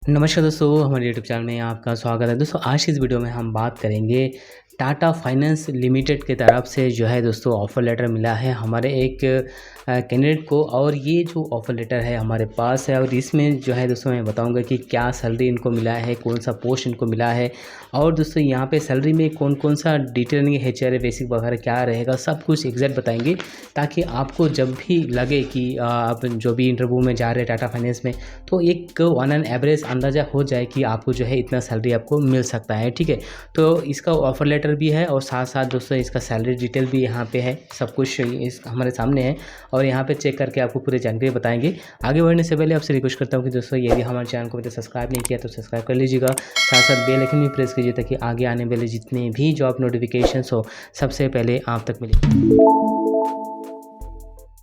नमस्कार दोस्तों, हमारे यूट्यूब चैनल में आपका स्वागत है। दोस्तों आज की इस वीडियो में हम बात करेंगे टाटा फाइनेंस लिमिटेड की तरफ से जो है दोस्तों ऑफ़र लेटर मिला है हमारे एक कैंडिडेट को। और ये जो ऑफ़र लेटर है हमारे पास है और इसमें जो है दोस्तों मैं बताऊंगा कि क्या सैलरी इनको मिला है, कौन सा पोस्ट इनको मिला है और दोस्तों यहाँ पे सैलरी में कौन कौन सा डिटेलिंग HR बेसिक वगैरह क्या रहेगा, सब कुछ एग्जैक्ट बताएंगे ताकि आपको जब भी लगे कि आप जो भी इंटरव्यू में जा रहे हैं टाटा फाइनेंस में तो एक ऑन एन एवरेज अंदाज़ा हो जाए कि आपको जो है इतना सैलरी आपको मिल सकता है। ठीक है, तो इसका ऑफ़र लेटर भी है और साथ साथ दोस्तों इसका सैलरी डिटेल भी यहाँ पे है, सब कुछ इस हमारे सामने है और यहाँ पे चेक करके आपको पूरी जानकारी बताएंगे। आगे बढ़ने से पहले आपसे रिक्वेस्ट करता हूँ कि दोस्तों यदि हमारे चैनल को अभी तक सब्सक्राइब नहीं किया तो सब्सक्राइब कर लीजिएगा, साथ साथ बेल आइकन भी प्रेस कीजिए ताकि आगे आने वाले जितने भी जॉब नोटिफिकेशंस हो सबसे पहले आप तक मिले।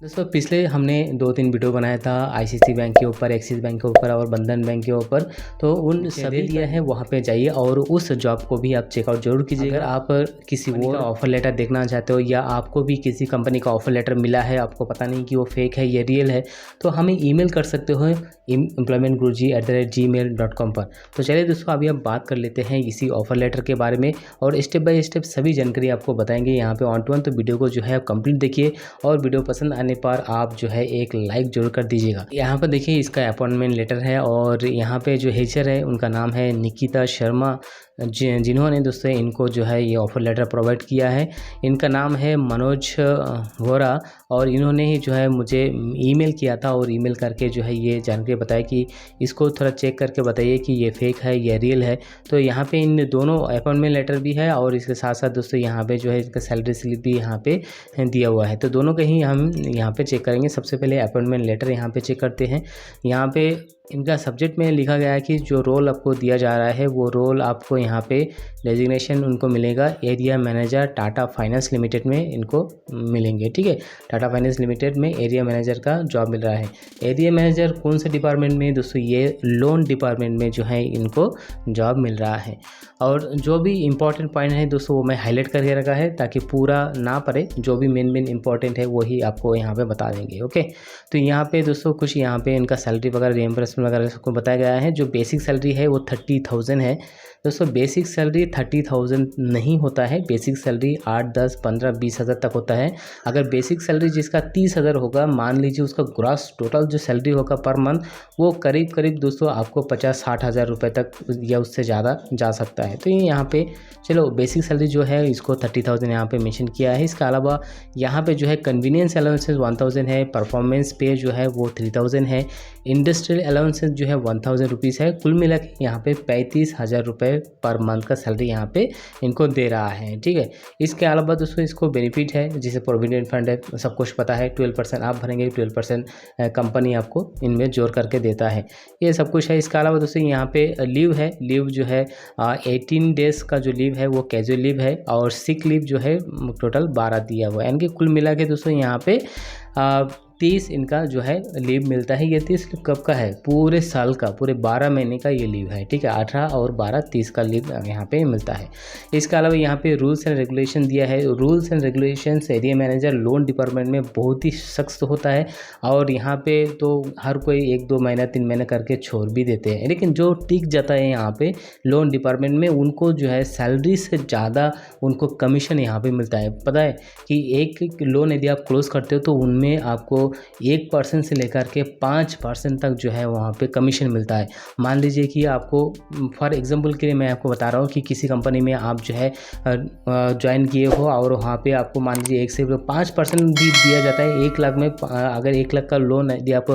दोस्तों पिछले हमने 2-3 वीडियो बनाया था ICICI बैंक के ऊपर, एक्सिस बैंक के ऊपर और बंधन बैंक के ऊपर, तो उन सभी दिया है वहाँ पे जाइए और उस जॉब को भी आप चेकआउट जरूर कीजिए। अगर आप किसी और ऑफ़र लेटर देखना चाहते हो या आपको भी किसी कंपनी का ऑफ़र लेटर मिला है, आपको पता नहीं कि वो फेक है या रियल है, तो हमें ईमेल कर सकते हो employmentguruji@gmail.com पर। तो चलिए दोस्तों अभी हम बात कर लेते हैं इसी ऑफ़र लेटर के बारे में और स्टेप बाय स्टेप सभी जानकारी आपको बताएंगे यहाँ पे ऑन टू वन। तो वीडियो को जो है आप कंप्लीट देखिए और वीडियो पसंद आने पर आप जो है एक लाइक जरूर कर दीजिएगा। यहाँ पर देखिए इसका अपॉइंटमेंट लेटर है और यहाँ पे जो HR है उनका नाम है निकिता शर्मा, जिन्होंने दोस्तों इनको जो है ये ऑफ़र लेटर प्रोवाइड किया है। इनका नाम है मनोज वोरा और इन्होंने ही जो है मुझे ईमेल किया था और ईमेल करके जो है ये जानकारी बताया कि इसको थोड़ा चेक करके बताइए कि ये फेक है या रियल है। तो यहाँ पे इन दोनों अपॉइंटमेंट लेटर भी है और इसके साथ साथ दोस्तों यहाँ पे जो है इसका सैलरी स्लिप भी यहाँ पे दिया हुआ है। तो दोनों का ही हम यहाँ पे चेक करेंगे। सबसे पहले अपॉइंटमेंट लेटर यहाँ पे चेक करते हैं। यहाँ पे इनका सब्जेक्ट में लिखा गया है कि जो रोल आपको दिया जा रहा है वो रोल आपको यहाँ पे डेजिग्नेशन उनको मिलेगा area manager Tata finance limited में इनको मिलेंगे। ठीक है, टाटा फाइनेंस लिमिटेड में एरिया मैनेजर का जॉब मिल रहा है। एरिया मैनेजर कौन से डिपार्टमेंट में दोस्तों, ये लोन डिपार्टमेंट में जो है इनको जॉब मिल रहा है। और जो भी इंपॉर्टेंट पॉइंट है दोस्तों वो मैं हाईलाइट करके रखा है ताकि पूरा ना पड़े, जो भी मेन इंपॉर्टेंट है वही आपको यहाँ पे बता देंगे। ओके, तो यहाँ पे दोस्तों कुछ यहाँ पे इनका सैलरी वगैरह रिएम्बर्समेंट वगैरह सबको बताया गया है। जो बेसिक सैलरी है वो 30,000 है दोस्तों। बेसिक सैलरी 30,000 नहीं होता है, बेसिक सैलरी 8, 10, 15, 20 हज़ार तक होता है। अगर बेसिक सैलरी जिसका 30,000 होगा, मान लीजिए उसका ग्रॉस टोटल जो सैलरी होगा पर मंथ वो करीब दोस्तों आपको 50-60 हज़ार रुपये तक या उससे ज़्यादा जा सकता है। तो ये यहाँ पे चलो बेसिक सैलरी जो है इसको 30,000 यहाँ पे मेंशन किया है। इसके अलावा यहाँ पे जो है कन्वीनियंस अलाउंसेस 1000 है, परफॉर्मेंस पे जो है वो 3000 है, इंडस्ट्रियल अलाउंसेस जो है 1000 रुपीज़ है। कुल मिला के यहाँ पे 35,000 रुपये पर मंथ का सैलरी यहाँ पे इनको दे रहा है। ठीक है, इसके अलावा दोस्तों इसको बेनिफिट है जिसे प्रोविडेंट फंड है, सब कुछ पता है। 12% आप भरेंगे, 12% कंपनी आपको इनमें जोड़ करके देता है, ये सब कुछ है। इसके अलावा दोस्तों यहाँ पे लीव है, लीव जो है 18 डेज़ का जो लीव है वो कैजुअल लीव है और सिक लीव जो है टोटल 12 दिया हुआ है। यानी कि कुल मिला के दोस्तों यहाँ पे 30 इनका जो है लीव मिलता है। ये 30 कब का है, पूरे साल का, पूरे 12 महीने का ये लीव है। ठीक है, 18 और 12 30 का लीव यहाँ पे मिलता है। इसके अलावा यहाँ पे रूल्स एंड रेगुलेशन दिया है। Rules and regulations area manager loan department में बहुत ही सख्त होता है और यहाँ पे तो हर कोई 1-2 महीना 3 महीना करके छोड़ भी देते हैं, लेकिन जो टिक जाता है यहाँ पे लोन डिपार्टमेंट में उनको जो है सैलरी से ज़्यादा उनको कमीशन यहाँ पे मिलता है। पता है कि एक लोन यदि आप क्लोज करते हो तो उनमें आपको 1% से लेकर के 5% तक जो है वहाँ पे कमीशन मिलता है। मान लीजिए कि आपको फॉर एग्जांपल के लिए मैं आपको बता रहा हूँ कि किसी कंपनी में आप जो है ज्वाइन किए हो और वहाँ पे आपको मान लीजिए 1 से 5% भी दिया जाता है। 1 लाख में अगर 1 लाख का लोन यदि आप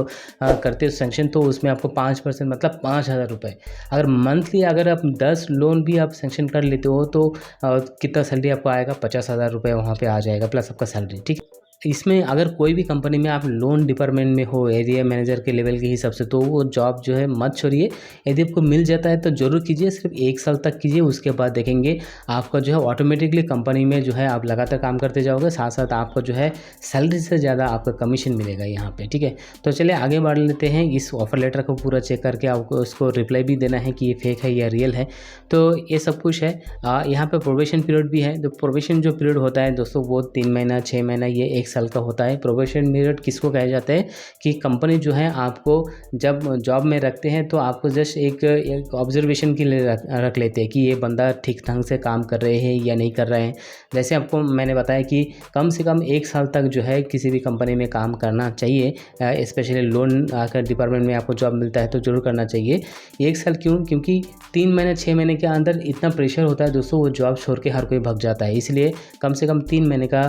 करते हो सेंक्शन तो उसमें आपको 5% मतलब 5,000 रुपये। अगर मंथली अगर आप 10 लोन भी आप सेंक्शन कर लेते हो तो कितना सैलरी आपको आएगा, 50,000 रुपये वहाँ पे आ जाएगा प्लस आपका सैलरी। ठीक है, इसमें अगर कोई भी कंपनी में आप लोन डिपार्टमेंट में हो एरिया मैनेजर के लेवल के हिसाब से तो वो जॉब जो है मत छोड़िए। यदि आपको मिल जाता है तो ज़रूर कीजिए, सिर्फ 1 साल तक कीजिए, उसके बाद देखेंगे आपका जो है ऑटोमेटिकली कंपनी में जो है आप लगातार काम करते जाओगे, साथ साथ आपको जो है सैलरी से ज़्यादा आपका कमीशन मिलेगा यहाँ पर। ठीक है, तो चलिए आगे बढ़ लेते हैं। इस ऑफर लेटर को पूरा चेक करके आपको उसको रिप्लाई भी देना है कि ये फेक है या रियल है, तो ये सब कुछ है। यहाँ पर प्रोबेशन पीरियड भी है। तो प्रोबेशन जो पीरियड होता है दोस्तों वो 3 महीना 6 महीना ये 1 साल का होता है। प्रोबेशन पीरियड किसको कहा जाता है कि कंपनी जो है आपको जब जॉब में रखते हैं तो आपको जस्ट एक ऑब्जर्वेशन के लिए रख लेते हैं कि ये बंदा ठीक ढंग से काम कर रहे हैं या नहीं कर रहे हैं। जैसे आपको मैंने बताया कि कम से कम 1 साल तक जो है किसी भी कंपनी में काम करना चाहिए। स्पेशली लोन अगर डिपार्टमेंट में आपको जॉब मिलता है तो ज़रूर करना चाहिए। 1 साल क्यों? क्योंकि 3 महीने 6 महीने के अंदर इतना प्रेशर होता है दोस्तों, वो जॉब छोड़ के हर कोई भाग जाता है। इसलिए कम से कम 3 महीने का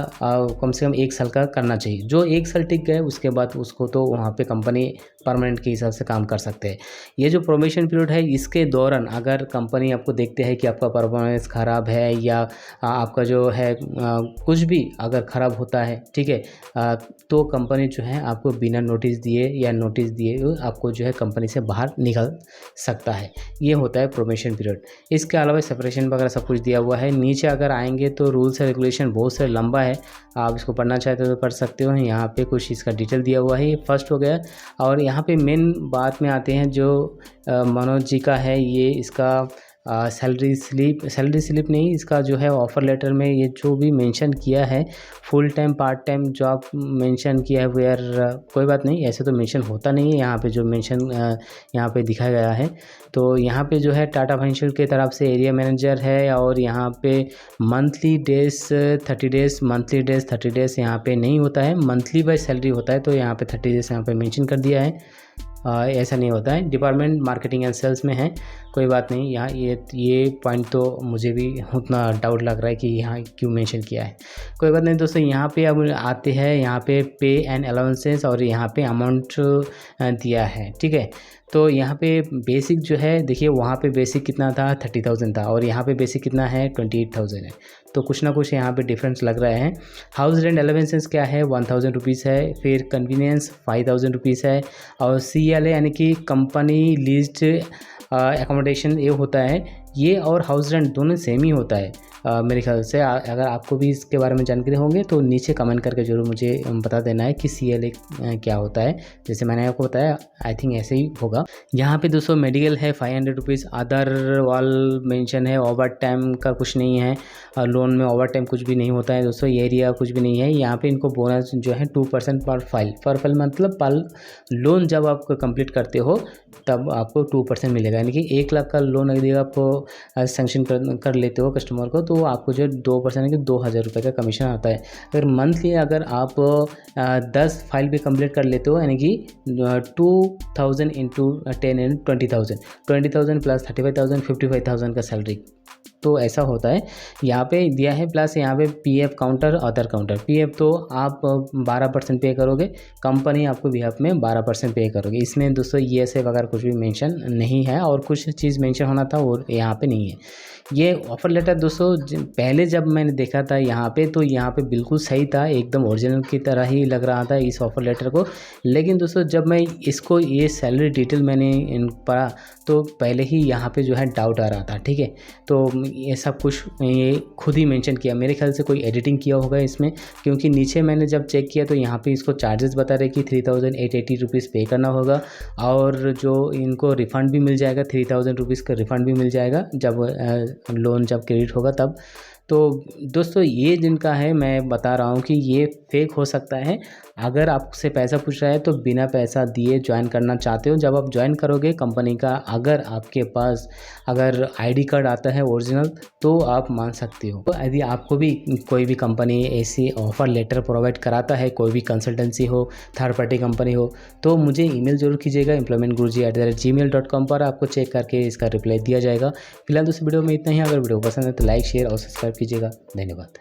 कम से कम 1 साल का करना चाहिए। जो 1 साल टिक गए उसके बाद उसको तो वहाँ पे कंपनी परमानेंट के हिसाब से काम कर सकते हैं। ये जो प्रोबेशन पीरियड है इसके दौरान अगर कंपनी आपको देखते हैं कि आपका परफॉर्मेंस ख़राब है या आपका जो है कुछ भी अगर ख़राब होता है, ठीक है, तो कंपनी जो है आपको बिना नोटिस दिए या नोटिस दिए आपको जो है कंपनी से बाहर निकल सकता है। ये होता है प्रोबेशन पीरियड। इसके अलावा सेपरेशन वगैरह सब कुछ दिया हुआ है। नीचे अगर आएंगे तो रूल्स एंड रेगुलेशन बहुत से लंबा है, आप इसको पढ़ना चाहते हो तो पढ़ सकते हो। यहाँ पे कुछ इसका डिटेल दिया हुआ है। ये फर्स्ट हो गया। और यहाँ पे मेन बात में आते हैं जो मनोज जी का है, ये इसका सैलरी स्लिप नहीं, इसका जो है ऑफ़र लेटर में ये जो भी मेंशन किया है full time part time job mention किया है वेयर, कोई बात नहीं, ऐसे तो मेंशन होता नहीं है। यहाँ पे जो मेंशन यहाँ पे दिखाया गया है तो यहाँ पे जो है टाटा फाइनेंशियल की तरफ से एरिया मैनेजर है और यहाँ पे monthly days 30 days, monthly days 30 days यहाँ पे नहीं होता है, मंथली बाय सैलरी होता है। तो यहाँ पे 30 डेज़ यहाँ पे मेंशन कर दिया है। ऐसा नहीं होता है। डिपार्टमेंट मार्केटिंग एंड सेल्स में है, कोई बात नहीं। यहाँ ये पॉइंट तो मुझे भी उतना डाउट लग रहा है कि यहाँ क्यों मेंशन किया है, कोई बात नहीं दोस्तों। यहाँ पे अब आते हैं, यहाँ पे पे एंड अलाउंसेस और यहाँ पे अमाउंट दिया है, ठीक है। तो यहाँ पे बेसिक जो है देखिए, वहाँ पे बेसिक कितना था 30,000 था और यहाँ पे बेसिक कितना है 28,000 है। तो कुछ ना कुछ यहाँ पे डिफरेंस लग रहा है। हाउस रेंट अलाउंसेस क्या है 1,000 रुपीज़ है, फिर कन्वीनियंस 5,000 रुपीज़ है और CLA यानी कि कंपनी लीज्ड एकोमोडेशन ये होता है। ये और हाउस रेंट दोनों सेम ही होता है मेरे ख्याल से। अगर आपको भी इसके बारे में जानकारी होंगे तो नीचे कमेंट करके जरूर मुझे बता देना है कि CLA क्या होता है। जैसे मैंने आपको बताया आई थिंक ऐसे ही होगा। यहाँ पे दोस्तों मेडिकल है 500 रुपीज़, अदर वाल मेंशन है, ओवर टाइम का कुछ नहीं है, लोन में ओवर टाइम कुछ भी नहीं होता है दोस्तों, एरिया कुछ भी नहीं है। यहाँ पे इनको बोनस जो है 2% पर फाइल मतलब पर लोन जब आप कंप्लीट करते हो तब आपको 2% मिलेगा। यानी कि 1 लाख का लोन यदि आप सेंक्शन कर लेते हो कस्टमर को तो आपको जो 2% के 2,000 रुपये का कमीशन आता है। अगर मंथली अगर आप 10 फाइल भी कंप्लीट कर लेते हो यानी कि 2,000 इंटू 10 एंड 20,000 प्लस 35,000 55,000 का सैलरी, तो ऐसा होता है। यहाँ पे दिया है प्लस यहाँ पे PF counter, other counter. PF तो आप 12% पे करोगे, कंपनी आपको BF में 12% पे करोगे। इसमें दोस्तों ESA वगैरह कुछ भी मेंशन नहीं है और कुछ चीज़ मेंशन होना था वो यहाँ पे नहीं है। ये ऑफ़र लेटर दोस्तों पहले जब मैंने देखा था यहाँ पे तो यहाँ पे बिल्कुल सही था, एकदम ओरिजिनल की तरह ही लग रहा था इस ऑफ़र लेटर को। लेकिन दोस्तों जब मैं इसको ये सैलरी डिटेल मैंने पढ़ा तो पहले ही यहाँ पे जो है डाउट आ रहा था, ठीक है। तो ये सब कुछ ये खुद ही मेंशन किया, मेरे ख्याल से कोई एडिटिंग किया होगा इसमें, क्योंकि नीचे मैंने जब चेक किया तो यहाँ पे इसको चार्जेस बता रहे कि 3,880 रुपीज़ पे करना होगा और जो इनको रिफ़ंड भी मिल जाएगा, 3,000 रुपीज़ का रिफ़ंड भी मिल जाएगा जब लोन जब क्रेडिट होगा तब। तो दोस्तों ये जिनका है मैं बता रहा हूँ कि ये फेक हो सकता है। अगर आपसे पैसा पूछ रहा है तो बिना पैसा दिए ज्वाइन करना चाहते हो, जब आप ज्वाइन करोगे कंपनी का, अगर आपके पास अगर ID कार्ड आता है ओरिजिनल तो आप मान सकते हो। तो यदि आपको भी कोई भी कंपनी ऐसी ऑफ़र लेटर प्रोवाइड कराता है, कोई भी कंसल्टेंसी हो, थर्ड पार्टी कंपनी हो, तो मुझे ईमेल जरूर कीजिएगा employmentguruji@gmail.com पर। आपको चेक करके इसका रिप्लाई दिया जाएगा। फिलहाल दोस्तों वीडियो में इतना ही। अगर वीडियो पसंद है तो लाइक शेयर और सब्सक्राइब कीजिएगा। धन्यवाद।